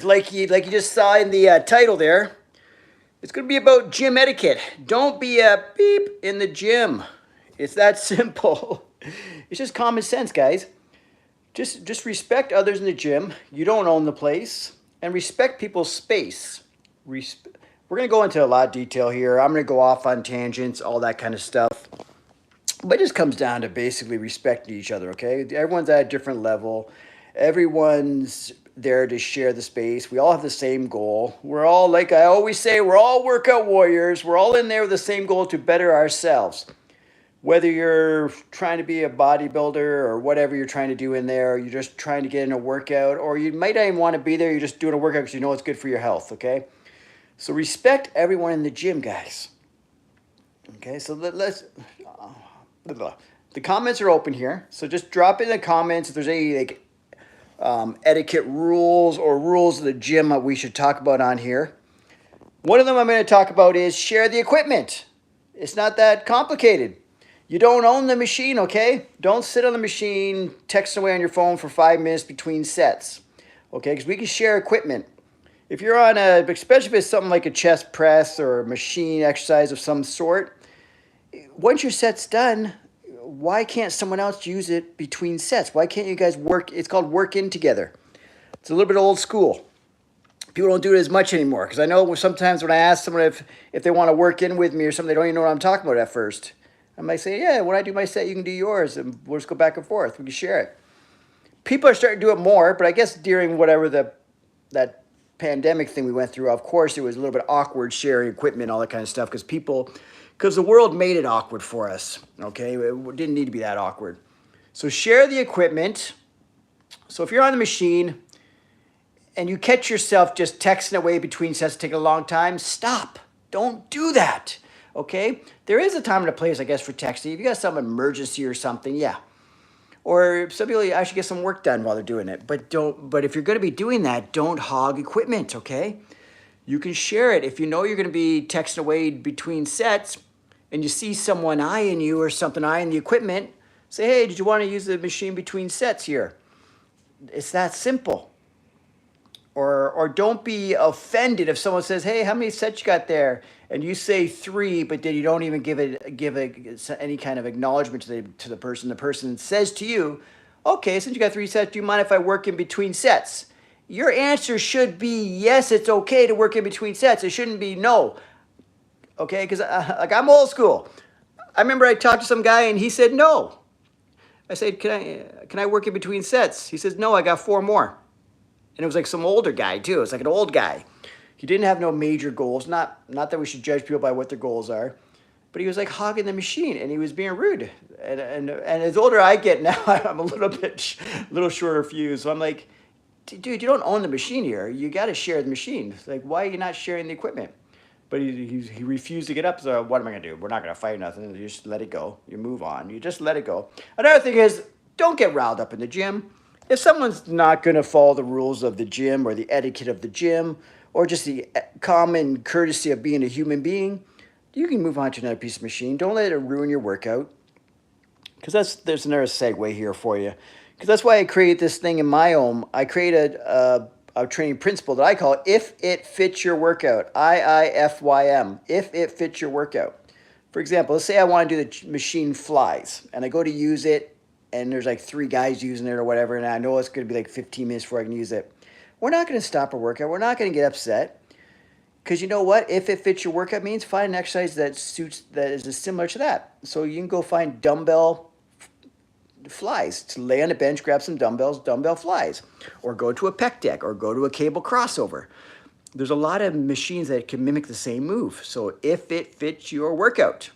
Like you just saw in the title there, it's going to be about gym etiquette. Don't be a beep in the gym. It's that simple. It's just common sense, guys. Just respect others in the gym. You don't own the place, and respect people's space. We're going to go into a lot of detail here. I'm going to go off on tangents, all that kind of stuff. But it just comes down to basically respecting each other, okay? Everyone's at a different level. Everyone's there to share the space. We all have the same goal. We're all, like I always say, we're all workout warriors. We're all in there with the same goal to better ourselves. Whether you're trying to be a bodybuilder or whatever you're trying to do in there, you're just trying to get in a workout, or you might not even want to be there, you're just doing a workout because you know it's good for your health, okay? So respect everyone in the gym, guys. Okay, so let's... the comments are open here, so just drop in the comments if there's any like etiquette rules or rules of the gym that we should talk about on here. One of them I'm going to talk about is share the equipment. It's not that complicated. You don't own the machine, okay? Don't sit on the machine, texting away on your phone for 5 minutes between sets, okay? Because we can share equipment. If you're on especially if it's something like a chest press or a machine exercise of some sort, once your set's done, why can't someone else use it between sets? Why can't you guys work? It's called work in together. It's a little bit old school. People don't do it as much anymore because I know sometimes when I ask someone if they want to work in with me or something, they don't even know what I'm talking about at first. I might say, yeah, when I do my set, you can do yours, and we'll just go back and forth. We can share it. People are starting to do it more, but I guess during whatever that pandemic thing we went through, of course, it was a little bit awkward sharing equipment, all that kind of stuff, because the world made it awkward for us, okay? It didn't need to be that awkward. So share the equipment. So if you're on the machine and you catch yourself just texting away between sets taking a long time, stop. Don't do that. Okay, there is a time and a place, I guess, for texting. If you got some emergency or something, yeah. Or some people actually get some work done while they're doing it. But if you're going to be doing that, don't hog equipment, okay? You can share it. If you know you're going to be texting away between sets and you see someone eyeing you or something eyeing the equipment, say, hey, did you want to use the machine between sets here? It's that simple. Or don't be offended if someone says, hey, how many sets you got there? And you say 3, but then you don't even give any kind of acknowledgement to the person. The person says to you, okay, since you got 3 sets, do you mind if I work in between sets? Your answer should be yes, it's okay to work in between sets. It shouldn't be no. Okay, because like I'm old school. I remember I talked to some guy and he said no. I said, can I work in between sets? He says, no, I got 4 more. And it was like some older guy too. It was like an old guy. He didn't have no major goals. Not that we should judge people by what their goals are, but he was like hogging the machine and he was being rude. And as older I get now, I'm a little shorter fuse. So I'm like, dude, you don't own the machine here. You got to share the machine. It's like, why are you not sharing the equipment? But he refused to get up. So what am I going to do? We're not going to fight nothing. You just let it go. You move on. You just let it go. Another thing is, don't get riled up in the gym. If someone's not going to follow the rules of the gym or the etiquette of the gym or just the common courtesy of being a human being, you can move on to another piece of machine. Don't let it ruin your workout. Because there's another segue here for you. Because that's why I created this thing in my home. I created a training principle that I call if it fits your workout. IIFYM. If it fits your workout. For example, let's say I want to do the machine flies. And I go to use it. And there's like 3 guys using it or whatever, and I know it's going to be like 15 minutes before I can use it. We're not going to stop our workout. We're not going to get upset. Because you know what? If it fits your workout means find an exercise that is similar to that. So you can go find dumbbell flies. To lay on a bench, grab some dumbbells, dumbbell flies. Or go to a pec deck, or go to a cable crossover. There's a lot of machines that can mimic the same move. So if it fits your workout,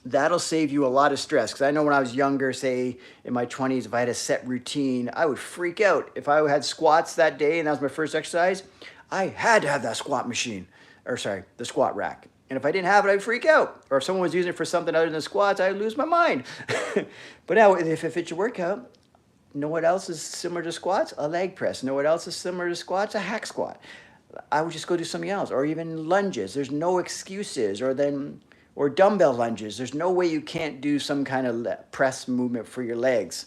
that'll save you a lot of stress. Because I know when I was younger, say in my 20s, if I had a set routine, I would freak out. If I had squats that day and that was my first exercise, I had to have that squat machine, the squat rack. And if I didn't have it, I'd freak out. Or if someone was using it for something other than squats, I'd lose my mind. But now, if it fits your workout, know what else is similar to squats? A leg press. Know what else is similar to squats? A hack squat. I would just go do something else. Or even lunges. There's no excuses. Or dumbbell lunges. There's no way you can't do some kind of press movement for your legs.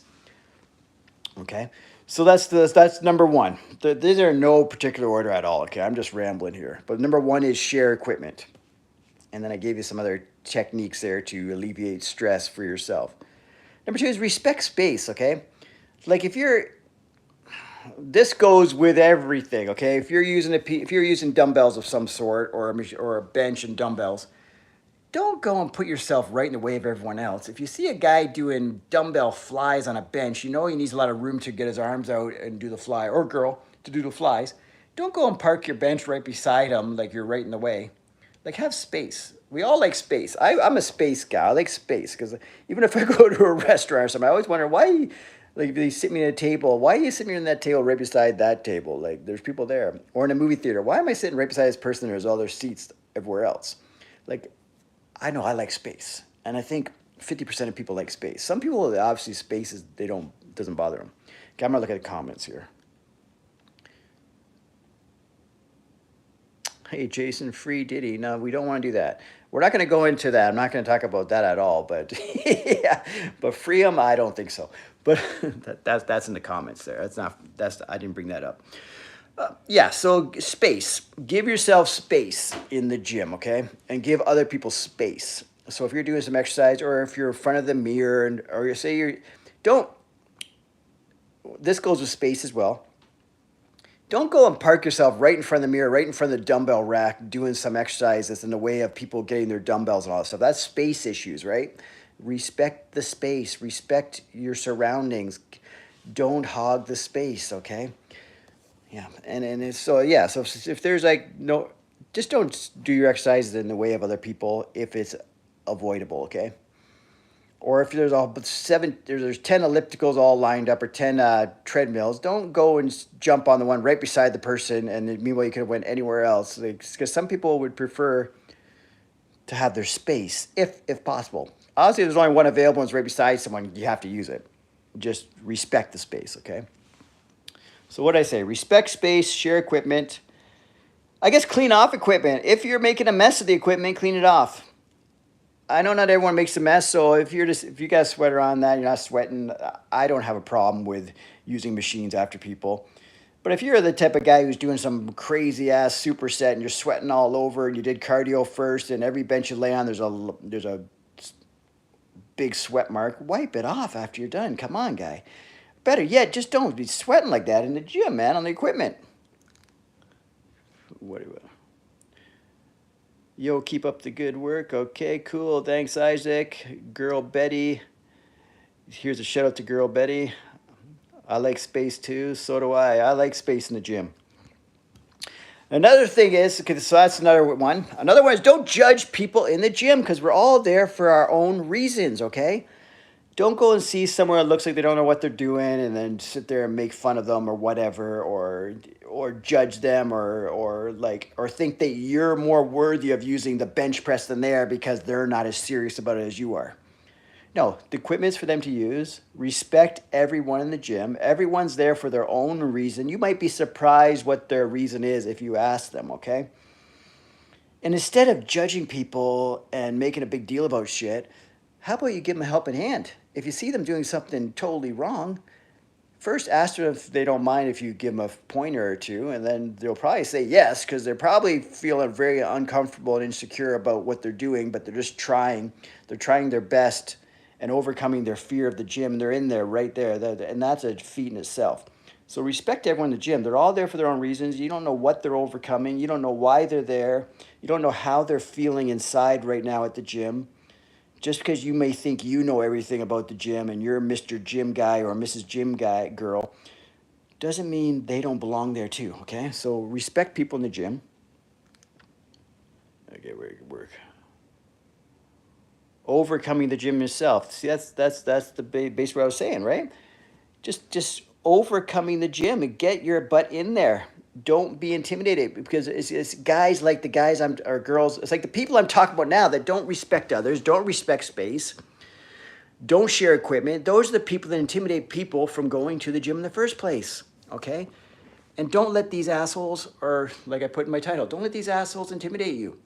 Okay? So that's number one. These are no particular order at all. Okay, I'm just rambling here. But number one is share equipment, and then I gave you some other techniques there to alleviate stress for yourself. Number two is respect space. Okay, like if you're, this goes with everything. Okay, if you're using dumbbells of some sort or a bench and dumbbells, don't go and put yourself right in the way of everyone else. If you see a guy doing dumbbell flies on a bench, you know he needs a lot of room to get his arms out and do the fly, or girl to do the flies. Don't go and park your bench right beside him like you're right in the way. Like, have space. We all like space. I'm a space guy. I like space because even if I go to a restaurant or something, I always wonder why, like, if they sit me at a table, why are you sitting in that table right beside that table? Like, there's people there. Or in a movie theater, why am I sitting right beside this person? There's all their seats everywhere else. Like, I know I like space, and I think 50% of people like space. Some people, obviously, space is doesn't bother them. Okay, I'm gonna look at the comments here. Hey, Jason, free Diddy. No, we don't want to do that. We're not going to go into that. I'm not going to talk about that at all. But yeah, but free them, I don't think so. But that's in the comments there. I didn't bring that up. Yeah, so space. Give yourself space in the gym, okay? And give other people space. So if you're doing some exercise, or if you're in front of the mirror, or you say this goes with space as well. Don't go and park yourself right in front of the mirror, right in front of the dumbbell rack, doing some exercise that's in the way of people getting their dumbbells and all that stuff. That's space issues, right? Respect the space. Respect your surroundings. Don't hog the space, okay? Yeah, so if there's like no, just don't do your exercises in the way of other people if it's avoidable, okay? Or if there's there's 10 ellipticals all lined up, or 10 treadmills, don't go and jump on the one right beside the person, and meanwhile you could have went anywhere else. Because some people would prefer to have their space, if possible. Obviously, there's only one available and it's right beside someone, you have to use it. Just respect the space, okay? So what did I say? Respect space, share equipment. I guess clean off equipment. If you're making a mess of the equipment, clean it off. I know not everyone makes a mess, so if you got a sweater on that, you're not sweating, I don't have a problem with using machines after people. But if you're the type of guy who's doing some crazy ass superset and you're sweating all over, and you did cardio first, and every bench you lay on there's a big sweat mark, wipe it off after you're done. Come on, guy. Better yet, just don't be sweating like that in the gym, man, on the equipment. What do you? Yo, keep up the good work. Okay, cool. Thanks, Isaac. Girl Betty. Here's a shout out to Girl Betty. I like space too. So do I. I like space in the gym. Another thing is, okay, so that's another one. Another one is don't judge people in the gym, because we're all there for our own reasons, okay? Don't go and see somewhere that looks like they don't know what they're doing and then sit there and make fun of them or whatever, or judge them or think that you're more worthy of using the bench press than they are because they're not as serious about it as you are. No, the equipment's for them to use. Respect everyone in the gym. Everyone's there for their own reason. You might be surprised what their reason is if you ask them, okay? And instead of judging people and making a big deal about shit, how about you give them a helping hand? If you see them doing something totally wrong, first ask them if they don't mind if you give them a pointer or two, and then they'll probably say yes, because they're probably feeling very uncomfortable and insecure about what they're doing, but they're just trying. They're trying their best and overcoming their fear of the gym. They're in there, right there, and that's a feat in itself. So respect everyone in the gym. They're all there for their own reasons. You don't know what they're overcoming. You don't know why they're there. You don't know how they're feeling inside right now at the gym. Just because you may think you know everything about the gym and you're Mr. Gym Guy or Mrs. Gym Guy girl, doesn't mean they don't belong there too, okay? So respect people in the gym. Okay, where it work. Overcoming the gym yourself. See, that's the base what I was saying, right? Just overcoming the gym and get your butt in there. Don't be intimidated, because it's guys like the guys or girls. It's like the people I'm talking about now that don't respect others, don't respect space, don't share equipment. Those are the people that intimidate people from going to the gym in the first place, okay? And don't let these assholes, or like I put in my title, don't let these assholes intimidate you,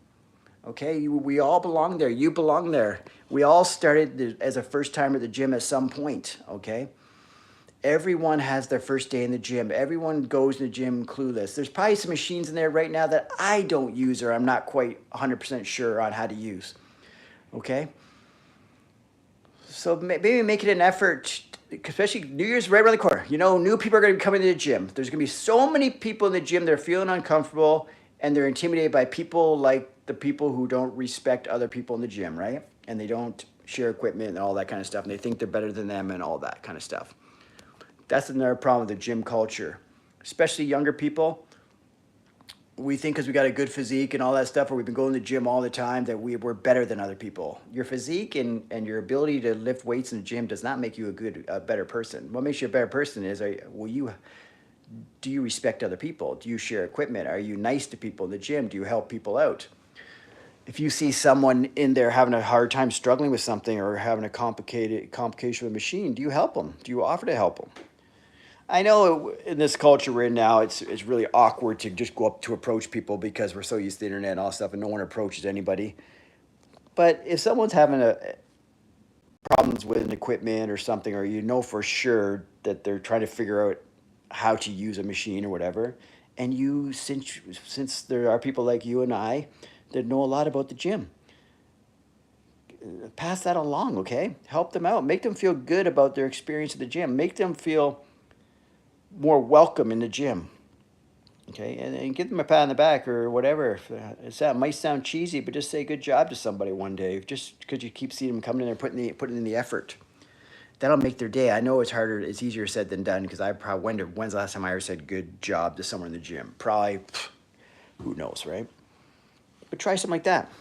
okay? We all belong there. You belong there. We all started as a first timer at the gym at some point, okay? Everyone has their first day in the gym. Everyone goes in the gym clueless. There's probably some machines in there right now that I don't use or I'm not quite 100% sure on how to use. Okay? So maybe make it an effort, especially New Year's right around the corner. You know, new people are going to be coming to the gym. There's going to be so many people in the gym that are feeling uncomfortable and they're intimidated by people like the people who don't respect other people in the gym, right? And they don't share equipment and all that kind of stuff. And they think they're better than them and all that kind of stuff. That's another problem with the gym culture, especially younger people. We think because we got a good physique and all that stuff, or we've been going to the gym all the time, that we're better than other people. Your physique and your ability to lift weights in the gym does not make you a better person. What makes you a better person is, do you respect other people? Do you share equipment? Are you nice to people in the gym? Do you help people out? If you see someone in there having a hard time struggling with something or having a complication with a machine, do you help them? Do you offer to help them? I know in this culture we're in now, it's really awkward to just go up to approach people because we're so used to the internet and all that stuff, and no one approaches anybody. But if someone's having problems with an equipment or something, or you know for sure that they're trying to figure out how to use a machine or whatever, and since there are people like you and I that know a lot about the gym, pass that along, okay? Help them out. Make them feel good about their experience at the gym. Make them feel more welcome in the gym, okay? And give them a pat on the back or whatever. It might sound cheesy, but just say good job to somebody one day, just because you keep seeing them coming in there putting in the effort. That'll make their day. I know it's harder, it's easier said than done, because I probably wonder when's the last time I ever said good job to someone in the gym. Probably, who knows, right? But try something like that.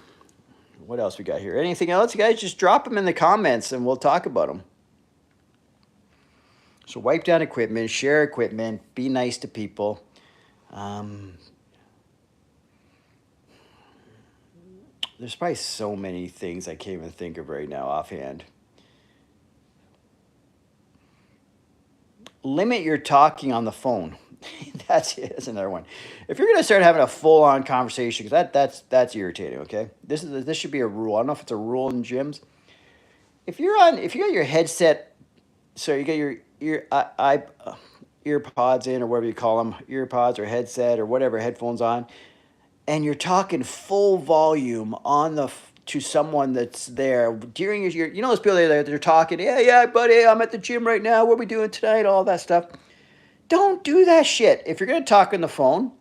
What else we got here? Anything else, you guys? Just drop them in the comments and we'll talk about them. So wipe down equipment, share equipment, be nice to people. There's probably so many things I can't even think of right now offhand. Limit your talking on the phone. That's another one. If you're going to start having a full-on conversation, because that's irritating, okay? This should be a rule. I don't know if it's a rule in gyms. If you got your headset, so you got your earpods in, or whatever you call them, earpods or headset or whatever, headphones on, and you're talking full volume to someone that's there during your, you know, those people they're talking, yeah, buddy, I'm at the gym right now, what are we doing tonight, all that stuff. Don't do that shit. If you're going to talk on the phone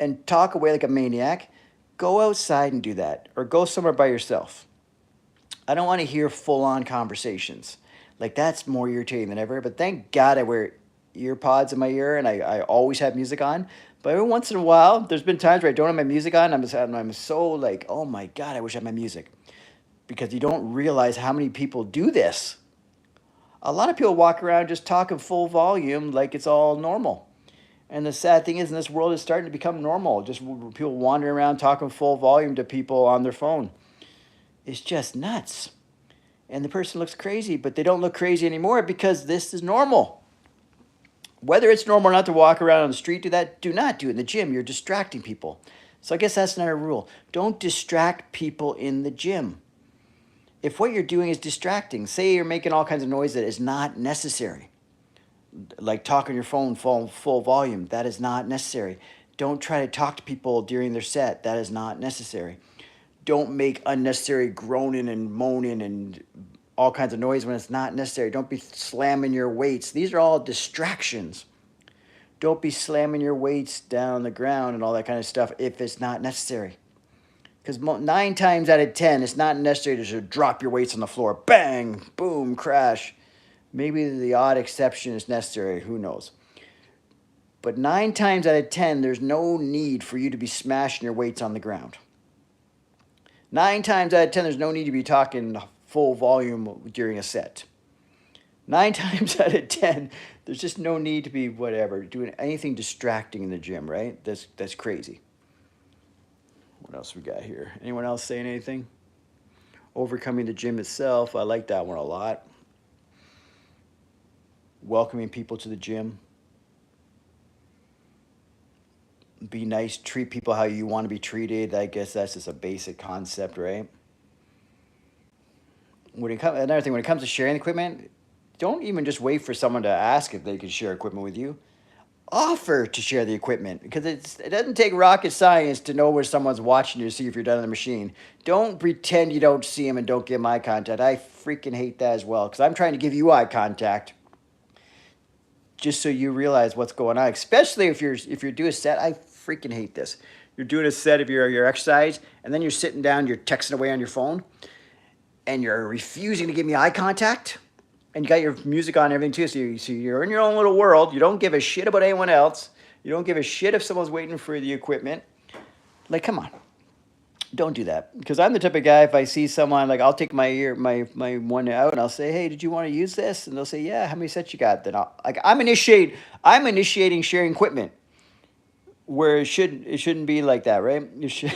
and talk away like a maniac, go outside and do that, or go somewhere by yourself. I don't want to hear full-on conversations. Like, that's more irritating than ever. But thank God I wear ear pods in my ear, and I always have music on. But every once in a while, there's been times where I don't have my music on. I'm so like, oh my God, I wish I had my music. Because you don't realize how many people do this. A lot of people walk around just talking full volume like it's all normal. And the sad thing is, in this world, it's starting to become normal. Just people wandering around talking full volume to people on their phone. It's just nuts. And the person looks crazy, but they don't look crazy anymore because this is normal. Whether it's normal or not to walk around on the street, do not do it in the gym. You're distracting people. So I guess that's another rule. Don't distract people in the gym. If what you're doing is distracting, say you're making all kinds of noise that is not necessary, like talking on your phone full volume, that is not necessary. Don't try to talk to people during their set. That is not necessary. Don't make unnecessary groaning and moaning and all kinds of noise when it's not necessary. Don't be slamming your weights. These are all distractions. Don't be slamming your weights down on the ground and all that kind of stuff if it's not necessary. Because 9 times out of 10, it's not necessary to just drop your weights on the floor. Bang, boom, crash. Maybe the odd exception is necessary. Who knows? But 9 times out of 10, there's no need for you to be smashing your weights on the ground. 9 times out of 10, there's no need to be talking full volume during a set. 9 times out of 10, there's just no need to be doing anything distracting in the gym, right? That's crazy. What else we got here? Anyone else saying anything? Overcoming the gym itself. I like that one a lot. Welcoming people to the gym. Be nice. Treat people how you want to be treated. I guess that's just a basic concept, right? Another thing, when it comes to sharing equipment, don't even just wait for someone to ask if they can share equipment with you. Offer to share the equipment, because it doesn't take rocket science to know where someone's watching you to see if you're done on the machine. Don't pretend you don't see them and don't give them eye contact. I freaking hate that as well, because I'm trying to give you eye contact just so you realize what's going on, especially if you're doing a set. I freaking hate this. You're doing a set of your exercise, and then you're sitting down, you're texting away on your phone, and you're refusing to give me eye contact. And you got your music on and everything too, so you're in your own little world. You don't give a shit about anyone else. You don't give a shit if someone's waiting for the equipment. Like, come on. Don't do that. Because I'm the type of guy, if I see someone, like, I'll take my one out and I'll say, hey, did you want to use this? And they'll say, yeah, how many sets you got? Then I'm initiating sharing equipment, where it shouldn't be like that, right? You should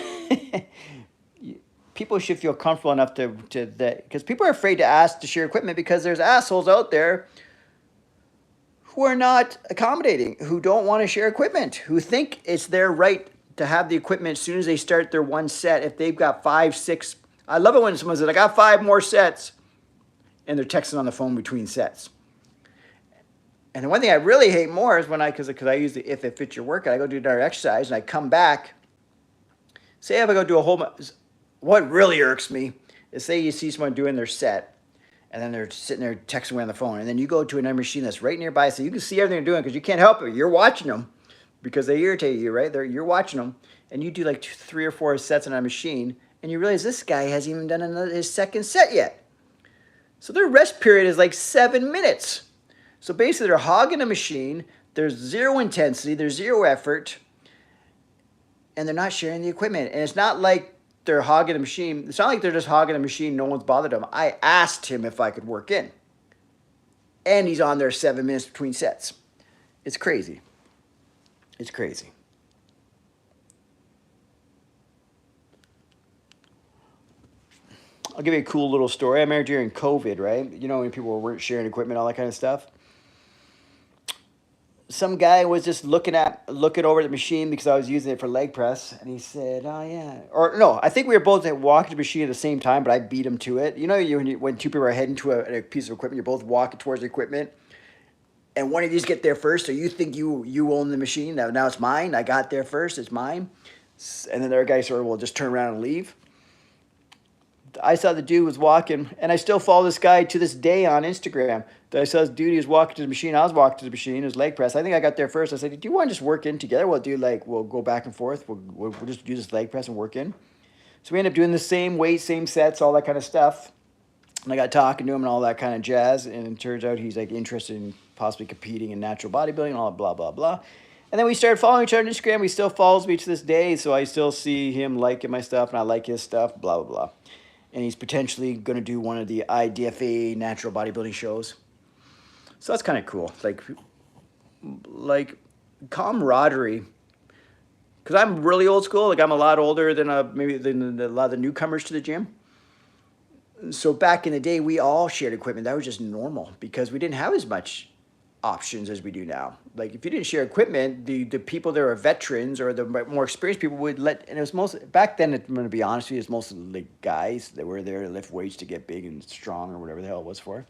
people should feel comfortable enough to that, because people are afraid to ask to share equipment, because there's assholes out there who are not accommodating, who don't want to share equipment, who think it's their right to have the equipment as soon as they start their one set. If they've got 5, 6, I love it when someone says, I got 5 more sets, and they're texting on the phone between sets. And the one thing I really hate more is when because I use the if it fits your workout, I go do another exercise and I come back. Say if I go do a whole, what really irks me is, say you see someone doing their set, and then they're sitting there texting away on the phone, and then you go to another machine that's right nearby, so you can see everything they're doing, because you can't help it. You're watching them because they irritate you, right? You're watching them, and you do like 3 or 4 sets on a machine, and you realize this guy hasn't even done his second set yet. So their rest period is like 7 minutes. So basically they're hogging a machine. There's zero intensity. There's zero effort. And they're not sharing the equipment. And it's not like they're hogging the machine. It's not like they're just hogging the machine. No one's bothered them. I asked him if I could work in. And he's on there 7 minutes between sets. It's crazy. It's crazy. I'll give you a cool little story. I remember during COVID, right? You know, when people weren't sharing equipment, all that kind of stuff. Some guy was just looking over the machine, because I was using it for leg press, and he said, oh yeah, or no, I think we were both walking to the machine at the same time, but I beat him to it. You know, when 2 people are heading to a piece of equipment, you're both walking towards the equipment, and one of you get there first, so you think you own the machine. Now it's mine. I got there first. It's mine. And then the other guy sort of will just turn around and leave. I saw the dude was walking, and I still follow this guy to this day on Instagram. I saw this dude, he was walking to the machine. I was walking to the machine, his leg press. I think I got there first. I said, do you want to just work in together? We'll go back and forth. We'll just do this leg press and work in. So we ended up doing the same weight, same sets, all that kind of stuff. And I got talking to him and all that kind of jazz. And it turns out he's like interested in possibly competing in natural bodybuilding and all that blah, blah, blah. And then we started following each other on Instagram. He still follows me to this day. So I still see him liking my stuff, and I like his stuff, blah, blah, blah. And he's potentially going to do one of the IDFA natural bodybuilding shows. So that's kind of cool. Like camaraderie. Because I'm really old school. Like, I'm a lot older than maybe than a lot of the newcomers to the gym. So back in the day, we all shared equipment. That was just normal, because we didn't have as much options as we do now. Like, if you didn't share equipment, the people that are veterans or the more experienced people would and it was most, back then, I'm going to be honest with you, it was mostly the guys that were there to lift weights to get big and strong, or whatever the hell it was for.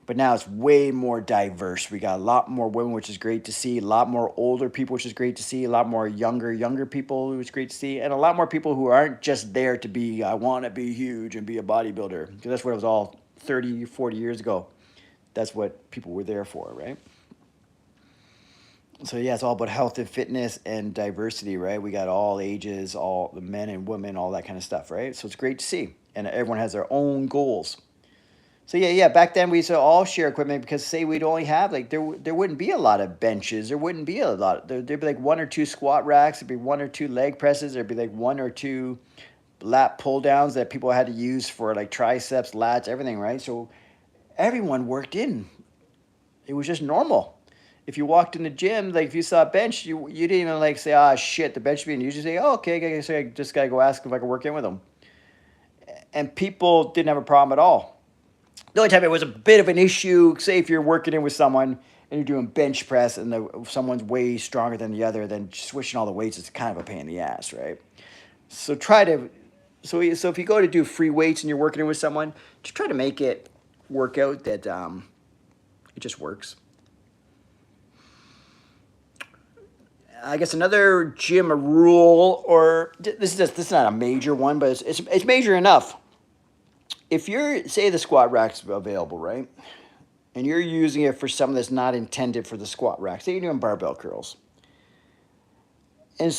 But now it's way more diverse. We got a lot more women, which is great to see. A lot more older people, which is great to see. A lot more younger people, which is great to see. And a lot more people who aren't just there to be, I want to be huge and be a bodybuilder. Because that's what it was all 30, 40 years ago. That's what people were there for, right? So yeah, it's all about health and fitness and diversity, right? We got all ages, all the men and women, all that kind of stuff, right? So it's great to see. And everyone has their own goals. So yeah, back then we used to all share equipment, because say we'd only have, like, there wouldn't be a lot of benches. There wouldn't be a lot. There'd be like 1 or 2 squat racks. There'd be 1 or 2 leg presses. There'd be like 1 or 2 lat pull downs that people had to use for like triceps, lats, everything, right? So everyone worked in. It was just normal. If you walked in the gym, like if you saw a bench, you didn't even like say, ah, shit, the bench being used. You say, oh, okay, so I just got to go ask if I can work in with them. And people didn't have a problem at all. The only time it was a bit of an issue, say if you're working in with someone and you're doing bench press and someone's way stronger than the other, then switching all the weights is kind of a pain in the ass, right? So if you go to do free weights and you're working in with someone, just try to make it work out that It just works. I guess another gym rule, or this is not a major one, but it's major enough. If you're, say the squat rack's available, right? And you're using it for something that's not intended for the squat rack. Say you're doing barbell curls. And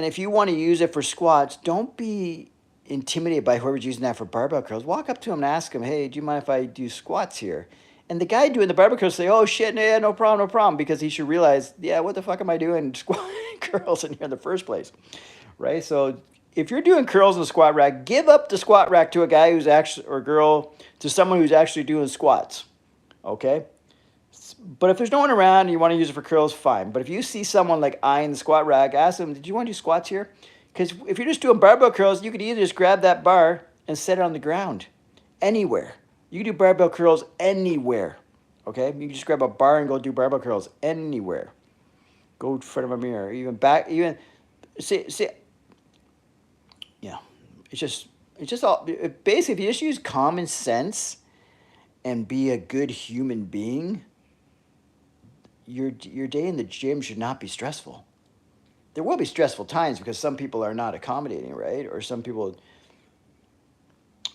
if you want to use it for squats, don't be intimidated by whoever's using that for barbell curls. Walk up to him and ask him, hey, do you mind if I do squats here? And the guy doing the barbell curls say, oh shit, yeah, no problem, because he should realize, yeah, what the fuck am I doing squat curls in here in the first place, right? So if you're doing curls in the squat rack, give up the squat rack to a guy who's actually, or girl, to someone who's actually doing squats, okay? But if there's no one around and you want to use it for curls, fine. But if you see someone like eyeing the squat rack, ask them, did you want to do squats here? Because if you're just doing barbell curls, you could either just grab that bar and set it on the ground, anywhere. You can do barbell curls anywhere, okay? You can just grab a bar and go do barbell curls anywhere. Go in front of a mirror, even back, even, see, yeah. It's just all, basically, if you just use common sense and be a good human being, your day in the gym should not be stressful. There will be stressful times because some people are not accommodating, right? Or some people,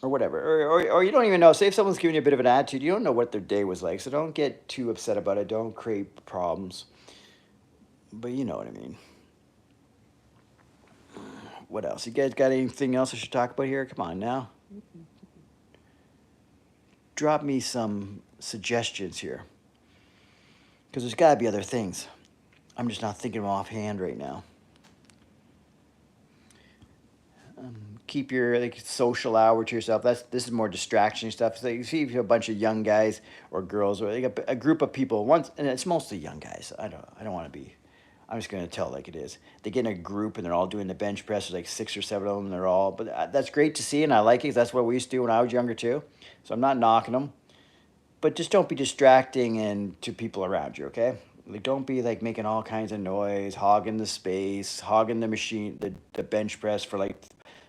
or whatever. Or you don't even know. Say if someone's giving you a bit of an attitude, you don't know what their day was like. So don't get too upset about it. Don't create problems. But you know what I mean. What else? You guys got anything else I should talk about here? Come on now. Drop me some suggestions here. Because there's got to be other things. I'm just not thinking of them offhand right now. Keep your social hour to yourself. This is more distraction stuff. So you see a bunch of young guys or girls, or a group of people. And it's mostly young guys. I don't want to be. I'm just going to tell like it is. They get in a group and they're all doing the bench press. There's like 6 or 7 of them. They're all. But that's great to see, and I like it because that's what we used to do when I was younger too. So I'm not knocking them. But just don't be distracting and to people around you, okay? Like, don't be like making all kinds of noise, hogging the space, hogging the machine, the bench press for like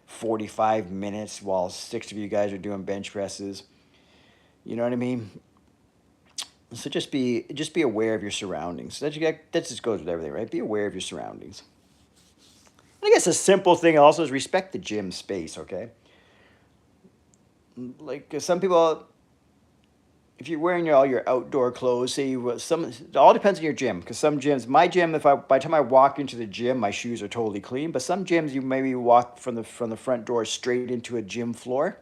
45 minutes while 6 of you guys are doing bench presses. You know what I mean? So just be aware of your surroundings. That just goes with everything, right? Be aware of your surroundings. And I guess a simple thing also is respect the gym space, okay? Like some people, if you're wearing all your outdoor clothes, say it all depends on your gym. Because some gyms, my gym, by the time I walk into the gym, my shoes are totally clean. But some gyms, you maybe walk from the front door straight into a gym floor.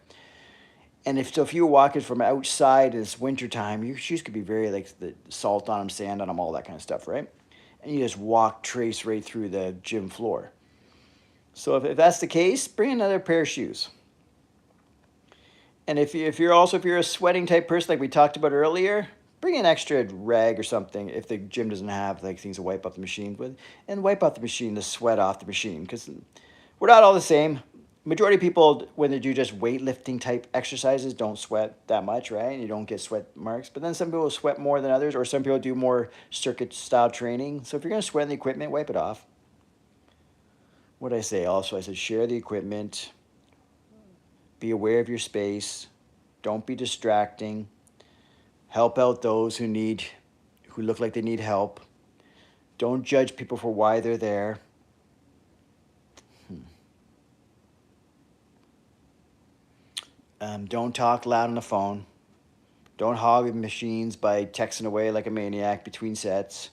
And if you were walking from outside and it's wintertime, your shoes could be very like the salt on them, sand on them, all that kind of stuff, right? And you just trace right through the gym floor. So if that's the case, bring another pair of shoes. And if you're a sweating type person like we talked about earlier, bring an extra rag or something if the gym doesn't have like things to wipe out the machine with, and wipe out the sweat off the machine, because we're not all the same. Majority of people, when they do just weightlifting type exercises, don't sweat that much, right? And you don't get sweat marks. But then some people sweat more than others, or some people do more circuit style training. So if you're going to sweat in the equipment, wipe it off. What did I say also? I said share the equipment. Be aware of your space. Don't be distracting. Help out those who look like they need help. Don't judge people for why they're there. Don't talk loud on the phone. Don't hog the machines by texting away like a maniac between sets.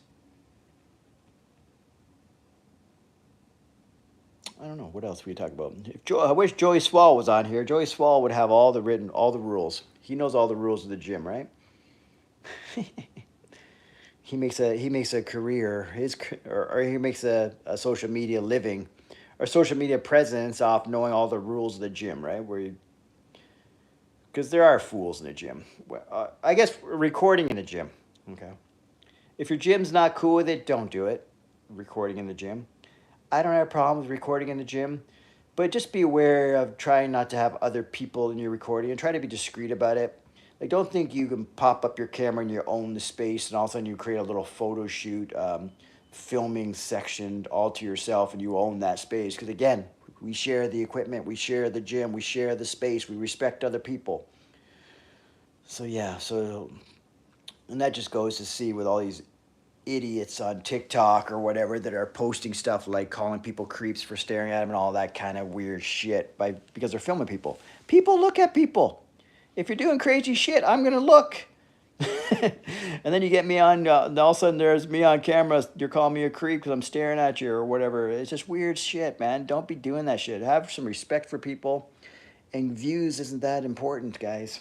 I don't know. What else we talk about? I wish Joey Swall was on here. Joey Swall would have all the rules. He knows all the rules of the gym, right? He makes a career, or he makes a social media living, or social media presence off knowing all the rules of the gym, right? Because there are fools in the gym. I guess recording in the gym, okay? If your gym's not cool with it, don't do it. Recording in the gym. I don't have problems with recording in the gym, but just be aware of trying not to have other people in your recording and try to be discreet about it. Like, don't think you can pop up your camera and you own the space and all of a sudden you create a little photo shoot, filming section all to yourself and you own that space. Because again, we share the equipment, we share the gym, we share the space, we respect other people. So yeah, And that just goes to see with all these idiots on TikTok or whatever that are posting stuff like calling people creeps for staring at them and all that kind of weird shit because they're filming people. People look at people. If you're doing crazy shit, I'm going to look. And then you get me on, all of a sudden there's me on camera, you're calling me a creep because I'm staring at you or whatever. It's just weird shit, man. Don't be doing that shit. Have some respect for people. And views isn't that important, guys.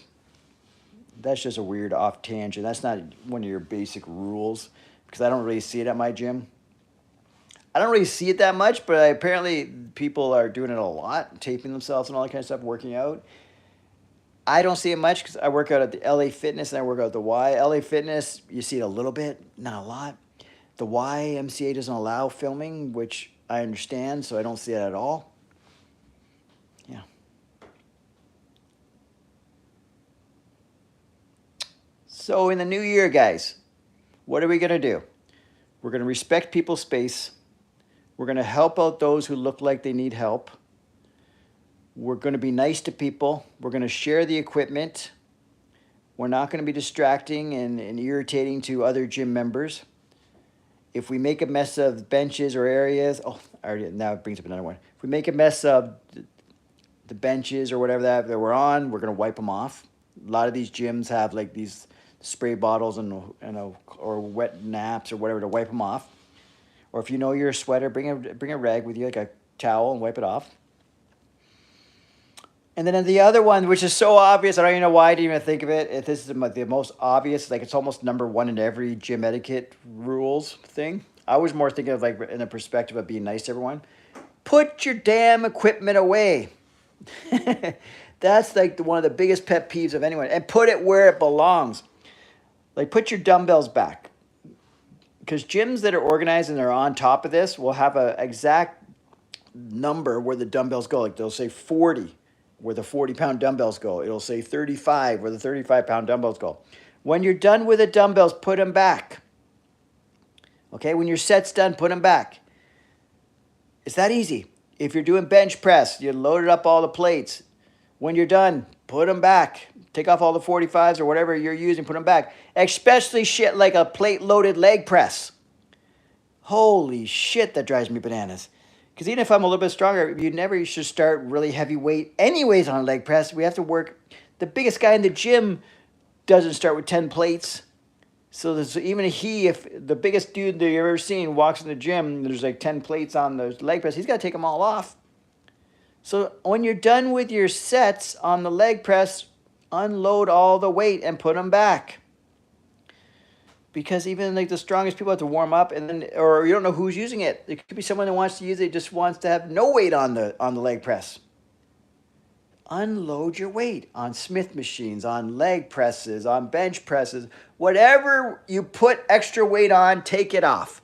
That's just a weird off tangent. That's not one of your basic rules because I don't really see it at my gym. I don't really see it that much, but apparently people are doing it a lot, taping themselves and all that kind of stuff, working out. I don't see it much because I work out at the LA Fitness and I work out at the Y. LA Fitness, you see it a little bit, not a lot. The YMCA doesn't allow filming, which I understand, so I don't see it at all. Yeah. So in the new year, guys, what are we going to do? We're going to respect people's space. We're going to help out those who look like they need help. We're going to be nice to people. We're going to share the equipment. We're not going to be distracting and irritating to other gym members. If we make a mess of benches or areas, now it brings up another one. If we make a mess of the benches or whatever that we're on, we're going to wipe them off. A lot of these gyms have like these spray bottles or wet naps or whatever to wipe them off. Or if you know you're a sweater, bring a rag with you, like a towel, and wipe it off. And then the other one, which is so obvious, I don't even know why I didn't even think of it. If this is the most obvious, like it's almost number one in every gym etiquette rules thing. I was more thinking of like in the perspective of being nice to everyone. Put your damn equipment away. That's like one of the biggest pet peeves of anyone. And put it where it belongs. Like put your dumbbells back. Because gyms that are organized and they're on top of this will have an exact number where the dumbbells go. Like they'll say 40. Where the 40-pound dumbbells go. It'll say 35 where the 35-pound dumbbells go. When you're done with the dumbbells, put them back. Okay, when your set's done, put them back. It's that easy. If you're doing bench press, you loaded up all the plates. When you're done, put them back. Take off all the 45s or whatever you're using, put them back. Especially shit like a plate-loaded leg press. Holy shit, that drives me bananas. Because even if I'm a little bit stronger, you never should start really heavy weight anyways on a leg press. We have to work. The biggest guy in the gym doesn't start with 10 plates. So even if the biggest dude that you've ever seen walks in the gym, there's like 10 plates on the leg press, he's got to take them all off. So when you're done with your sets on the leg press, unload all the weight and put them back. Because even like the strongest people have to warm up, or you don't know who's using it. It could be someone that wants to use it, just wants to have no weight on the leg press. Unload your weight on Smith machines, on leg presses, on bench presses, whatever you put extra weight on, take it off.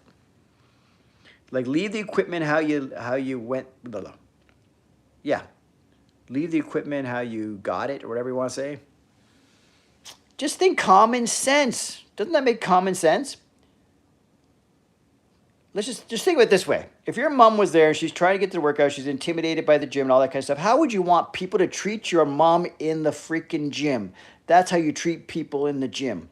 Like leave the equipment how you went. Yeah, leave the equipment how you got it, or whatever you want to say. Just think common sense. Doesn't that make common sense? Let's just think of it this way. If your mom was there, she's trying to get to the workout, she's intimidated by the gym and all that kind of stuff, how would you want people to treat your mom in the freaking gym? That's how you treat people in the gym.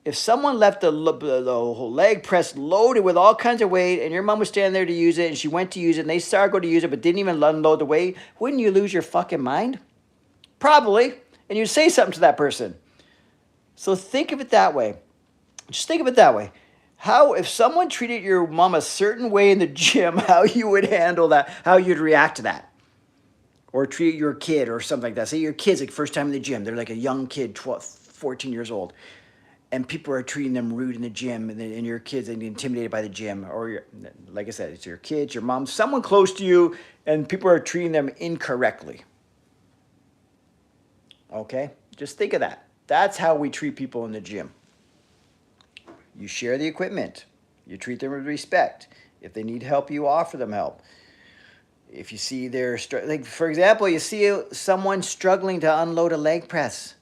If someone left the whole leg press loaded with all kinds of weight and your mom was standing there to use it and she went to use it and they started going to use it but didn't even unload the weight, wouldn't you lose your fucking mind? Probably. And you'd say something to that person. So think of it that way. Just think of it that way. How, if someone treated your mom a certain way in the gym, how you would handle that, how you'd react to that. Or treat your kid or something like that. Say your kid's like first time in the gym. They're like a young kid, 12, 14 years old. And people are treating them rude in the gym and your kids are intimidated by the gym. Or, like I said, it's your kids, your mom, someone close to you, and people are treating them incorrectly. Okay? Just think of that. That's how we treat people in the gym. You share the equipment. You treat them with respect. If they need help, you offer them help. If you see like for example, you see someone struggling to unload a leg press.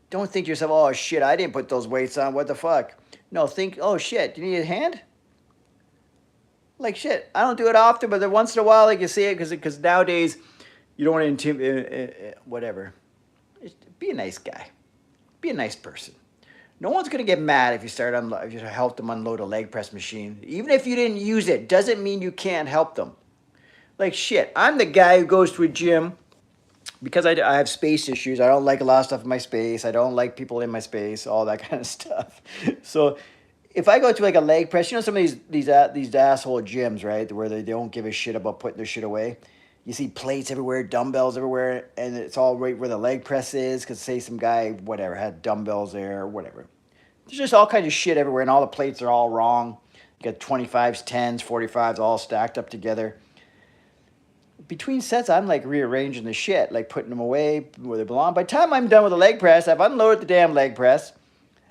Don't think to yourself, oh shit, I didn't put those weights on, what the fuck? No, think, oh shit, do you need a hand? Like shit, I don't do it often, but then once in a while, like you see it, because nowadays, you don't want to intimidate, whatever. Be a nice guy. Be a nice person. No one's going to get mad if if you help them unload a leg press machine. Even if you didn't use it, doesn't mean you can't help them. Like shit, I'm the guy who goes to a gym because I have space issues. I don't like a lot of stuff in my space. I don't like people in my space, all that kind of stuff. So if I go to like a leg press, you know, some of these asshole gyms, right, where they don't give a shit about putting their shit away. You see plates everywhere, dumbbells everywhere, and it's all right where the leg press is, because say some guy, whatever, had dumbbells there or whatever. There's just all kinds of shit everywhere, and all the plates are all wrong. You got 25s, 10s, 45s all stacked up together. Between sets, I'm like rearranging the shit, like putting them away where they belong. By the time I'm done with the leg press, I've unloaded the damn leg press.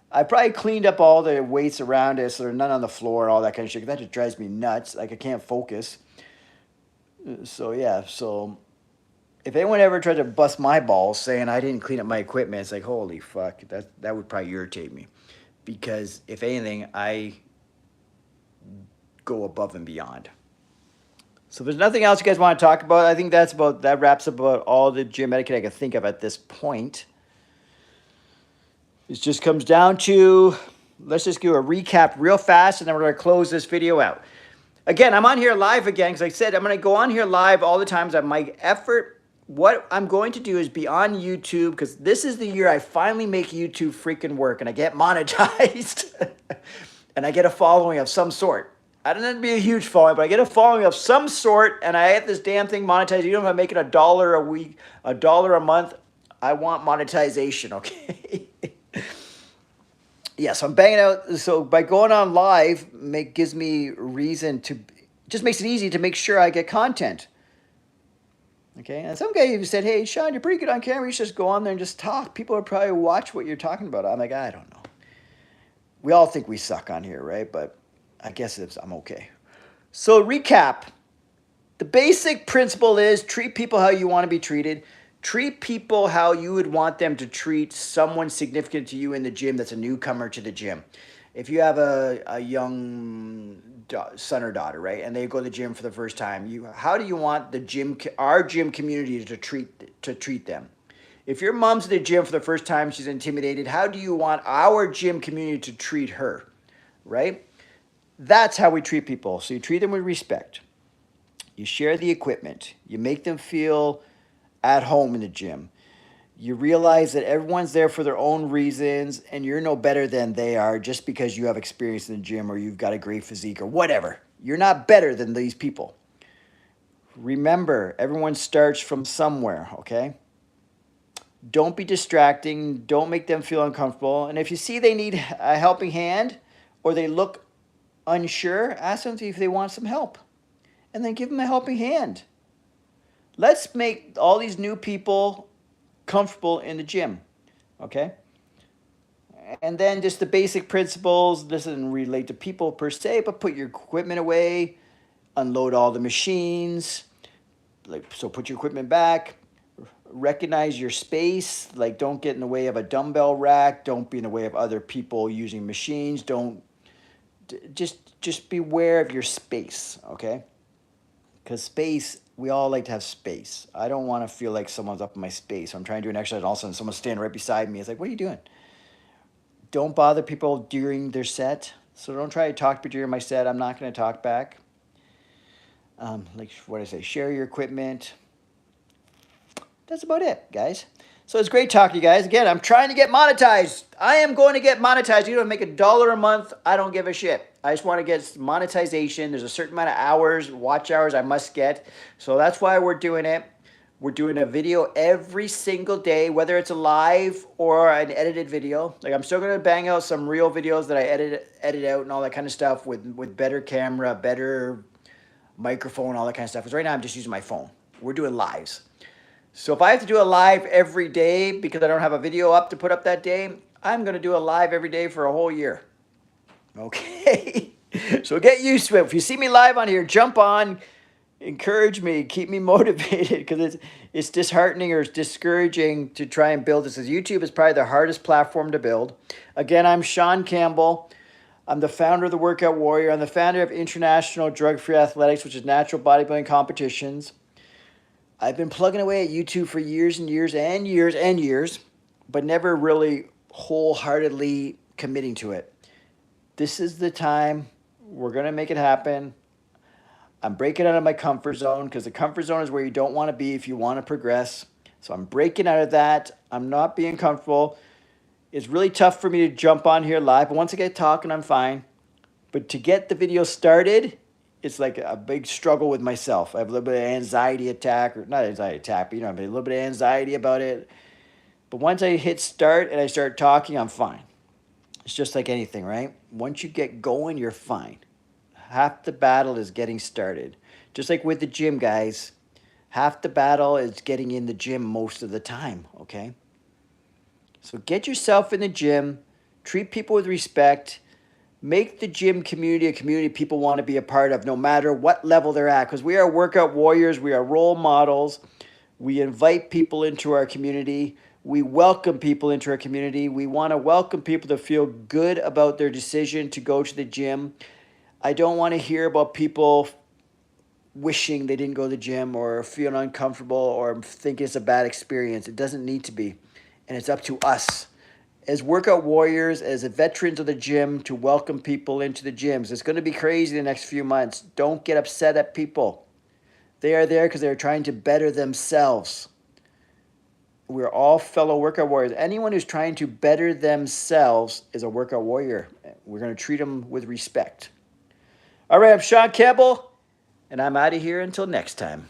I probably cleaned up all the weights around it so there's none on the floor and all that kind of shit. That just drives me nuts. Like I can't focus. So yeah, so if anyone ever tried to bust my balls saying I didn't clean up my equipment, it's like, holy fuck, that would probably irritate me. Because if anything, I go above and beyond. So if there's nothing else you guys want to talk about, I think that wraps up about all the gym etiquette I can think of at this point. It just comes down to, let's just do a recap real fast, and then we're going to close this video out. Again, I'm on here live again, because like I said, I'm going to go on here live all the times. My effort, what I'm going to do is be on YouTube, because this is the year I finally make YouTube freaking work, and I get monetized, and I get a following of some sort. I don't have to be a huge following, but I get a following of some sort, and I get this damn thing monetized. Even if I'm making $1 a week, $1 a month, I want monetization, okay? Yeah, so I'm banging out. So by going on live, gives me reason to, just makes it easy to make sure I get content. Okay, and some guy even said, hey, Shaun, you're pretty good on camera. You should just go on there and just talk. People will probably watch what you're talking about. I'm like, I don't know. We all think we suck on here, right? But I guess I'm okay. So recap. The basic principle is treat people how you want to be treated. Treat people how you would want them to treat someone significant to you in the gym that's a newcomer to the gym. If you have a young son or daughter, right, and they go to the gym for the first time, how do you want our gym community to treat them? If your mom's at the gym for the first time, she's intimidated, how do you want our gym community to treat her, right? That's how we treat people. So you treat them with respect. You share the equipment. You make them feel at home in the gym. You realize that everyone's there for their own reasons, and you're no better than they are just because you have experience in the gym or you've got a great physique or whatever. You're not better than these people. Remember, everyone starts from somewhere, okay? Don't be distracting. Don't make them feel uncomfortable. And if you see they need a helping hand or they look unsure, ask them if they want some help, and then give them a helping hand. Let's make all these new people comfortable in the gym, okay? And then just the basic principles. This doesn't relate to people per se, but put your equipment away, unload all the machines, so put your equipment back, recognize your space, like don't get in the way of a dumbbell rack, don't be in the way of other people using machines, just beware of your space, okay? Because space, we all like to have space. I don't want to feel like someone's up in my space. I'm trying to do an exercise and all of a sudden someone's standing right beside me. It's like, what are you doing? Don't bother people during their set. So don't try to talk to me during my set. I'm not going to talk back. Like what I say, share your equipment. That's about it, guys. So it's great talking to you guys. Again, I'm trying to get monetized. I am going to get monetized. You don't make $1 a month. I don't give a shit. I just want to get monetization. There's a certain amount of hours, watch hours I must get. So that's why we're doing it. We're doing a video every single day, whether it's a live or an edited video. Like I'm still going to bang out some real videos that I edit out and all that kind of stuff with better camera, better microphone, all that kind of stuff. Because right now I'm just using my phone. We're doing lives. So if I have to do a live every day because I don't have a video up to put up that day, I'm going to do a live every day for a whole year. Okay? So get used to it. If you see me live on here, jump on, encourage me, keep me motivated, because it's disheartening or it's discouraging to try and build this. As YouTube is probably the hardest platform to build. Again, I'm Shaun Campbell. I'm the founder of The Workout Warrior. I'm the founder of International Drug-Free Athletics, which is natural bodybuilding competitions. I've been plugging away at YouTube for years and years and years and years, but never really wholeheartedly committing to it. This is the time. We're going to make it happen. I'm breaking out of my comfort zone because the comfort zone is where you don't want to be if you want to progress. So I'm breaking out of that. I'm not being comfortable. It's really tough for me to jump on here live, but once I get talking, I'm fine. But to get the video started, it's like a big struggle with myself. I have a little bit of anxiety attack, or not anxiety attack, but but a little bit of anxiety about it. But once I hit start and I start talking, I'm fine. It's just like anything, right? Once you get going, you're fine. Half the battle is getting started. Just like with the gym, guys. Half the battle is getting in the gym most of the time, okay? So get yourself in the gym. Treat people with respect. Make the gym community a community people want to be a part of no matter what level they're at. Because we are workout warriors. We are role models. We invite people into our community. We welcome people into our community. We want to welcome people to feel good about their decision to go to the gym. I don't want to hear about people wishing they didn't go to the gym or feeling uncomfortable or thinking it's a bad experience. It doesn't need to be. And it's up to us as workout warriors, as veterans of the gym, to welcome people into the gyms. It's going to be crazy the next few months. Don't get upset at people. They are there because they're trying to better themselves. We're all fellow workout warriors. Anyone who's trying to better themselves is a workout warrior. We're going to treat them with respect. All right, I'm Shaun Campbell, and I'm out of here until next time.